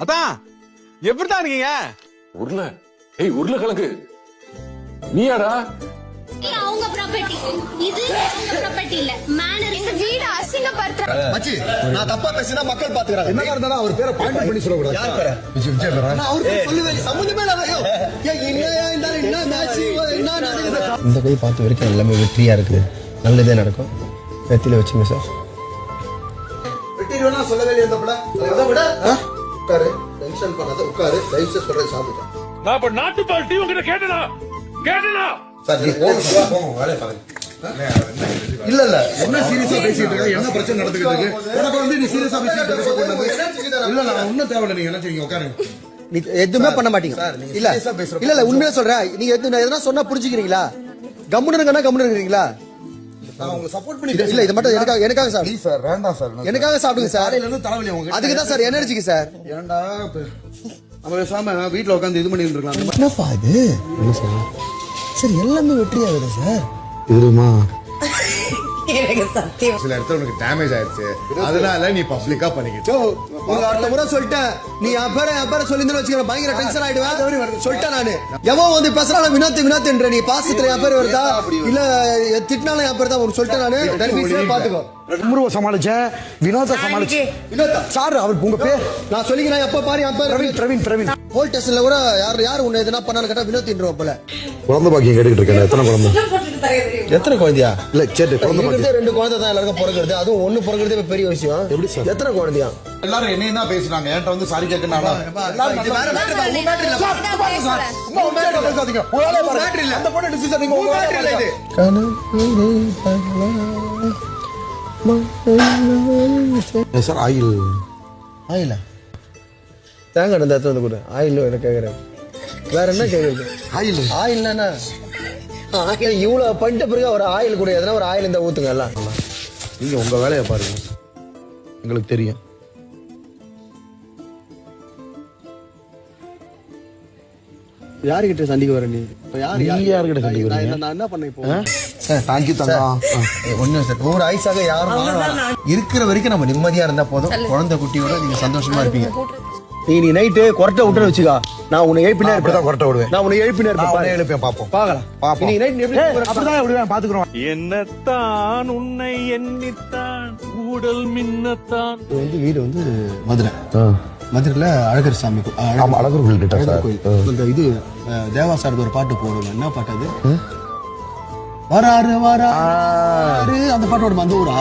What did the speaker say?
அதான் எப்படிதான் இருக்கீங்க? உருளைக்கிழங்கு நீயாடா? அவங்க ப்ராப்பர்ட்டி இது, அவங்க ப்ராப்பர்ட்டி இல்ல. மேனர் இந்த வீட அசிங்கப்படுத்துற மச்சி, நான் தப்பா பேசினா மக்கள் பாத்துக்கறாங்க. என்ன இருந்தாலும் அவர் பேரை பாயிண்ட் பண்ணி சொல்ல கூடாது. யார் பேர? விஜய் பேரா? நான் அவர் பேர் சொல்லவே சம்பந்தமே இல்ல. ஐயோ என்னையா இருந்தாலும் என்ன மேட்ச் என்ன நடக்குது? இந்த கை பார்த்த வரைக்கும் எல்லாமே வெற்றியா இருக்குது. நல்லதே நடக்கும். வெற்றில வச்சுங்க சார். வெற்றிடுவேனா சொல்லவே இல்லையா இந்த பட? அதை விட உட்காரு, டென்ஷன் பண்ணாத, உட்காரு. லைஃப் சொல்றேன் சாப்பிட்டேன். நான் இப்ப நாட்டுப்பால் டீ உங்ககிட்ட கேட்டனா சார் நீ போங்க வேலைய பாருங்க. இல்ல இல்ல என்ன சீரியஸா பேசிட்டு இருக்க? என்ன பிரச்சனை நடந்துகிட்டு இருக்கு? உனக்கு வந்து நீ சீரியஸா பேசிட்டு இருக்க. இல்ல நான் ஒண்ணும் தேவையில்ல. நீங்க என்ன செய்யுங்க, உட்காருங்க. நீ எதுவுமே பண்ண மாட்டீங்க. இல்ல இல்ல இல்ல உண்மையா சொல்றேன். நீங்க எதுனா சொன்னா புரிஞ்சுக்கிறீங்களா? கம்முன்னு இருக்கீங்களா? நான் உங்களுக்கு சப்போர்ட் பண்ணி இல்ல இது மட்டும் எனக்காக சார். ப்ளீஸ் சார், வேண்டாம் சார். எனக்காக சாப்பிடுங்க சார். காலையில இருந்து தலைவலி உங்களுக்கு. அதுக்கு தான் சார் எனர்ஜிக்கு சார். ஏன்டா நம்ம பேசாம வீட்டுல உட்காந்து இது பண்ணிட்டு இருக்கலாம். என்னப்பா இது? என்ன சார்? சார் எல்லாமே வெற்றி ஆகுது சார். இதுமா எனக்கு சத்தியம் சில இடத்துல உனக்கு டேமேஜ் ஆயிடுச்சு, அதனால நீ பப்ளிக்கா பண்ணிக்கிட்டு. அடுத்த முறை சொல்லிட்டேன். நீ என் பேரை சொல்லிருந்து வச்சுக்க பயங்கர டென்ஷன் ஆயிடுவேன். சொல்லிட்டேன் நானு. எவன் வந்து பேசுறாலும் வினோத்ன்ற நீ பாசத்துல என் பேர் வருதா இல்ல திட்டினாலும் என் பேர் தான் உனக்கு சொல்லிட்டேன் நானு. பாத்துக்கோ. முருவ சமாளிச்சேன், வினோத சமாளிச்சேன். சார் அவர் உங்க பேர் நான் சொல்லிக்கிறேன். எப்ப பாரு என் பேர் பிரவீன். போல் டெஸ்ட்ல கூட யாரு உன்னை எதுனா பண்ணான்னு கேட்டா வினோத்ன்றோம் போல. குழந்தை பாக்கியம் கேட்டுக்கிட்டு இருக்கேன். எத்தனை குழந்தை? எத்தனை குழந்தையா? இல்ல சரி, குழந்தை பாக்கியம் 2 குழந்தை தான் எல்லாருக்கும் பிறகுறது. அதுவும் ஒண்ணு பிறகுறதே பெரிய விஷயம். எப்படி சார்? எத்தனை குழந்தையா? எல்லாரும் என்னையும் தான் பேசுறாங்க. என்கிட்ட வந்து சாரி கேட்கணும். சார் ஆயில் தேங்காய் அந்த இடத்துல வந்து கூட ஆயில் எனக்கு கேட்குறேன். வேற என்ன கேட்குறது? ஆயில் என்ன? இவ்வளவு பண்ணிட்ட பிறகு ஒரு ஆயில் கூட எதனா ஒரு ஆயில் இருந்தா ஊத்துங்க எல்லாம். நீங்க உங்க வேலையை பாருங்க, எங்களுக்கு தெரியும். யாருக்கிட்ட சண்டிக்கு வர நீ? யாருக்கிட்ட சண்டிக்கு வரீங்க? நான் என்ன பண்ண இப்போ? தேங்க்யூ தங்கம். ஒண்ணும் சார், ஒரு ஐஸாக யாரும் இருக்கிற வரைக்கும் நம்ம நிம்மதியா இருந்தா போதும். குழந்தை குட்டியோட நீங்க சந்தோஷமா இருப்பீங்க. நீ நைட்டு கொரட்டை விட்டு வச்சுக்கா, நான் உன்னை எழுப்பினே இருப்பேன். கொரட்டை விடுவேன். நான் உன்னை எழுப்பினே இருப்பேன். எழுப்பேன், பாப்போம். பாக்கலாம். நீ நைட் அப்படிதான் விடுவேன், பாத்துக்கிறோம். என்னத்தான் உன்னை எண்ணித்தான் ஊடல் மின்னத்தான். வீடு வந்து மதுரையில அழகர் சாமி அழகர் கோயில். இது தேவாசாரது ஒரு பாட்டு போடுங்க. என்ன பாட்டு அது? வராரு அந்த பாட்டோட அந்த ஊரா?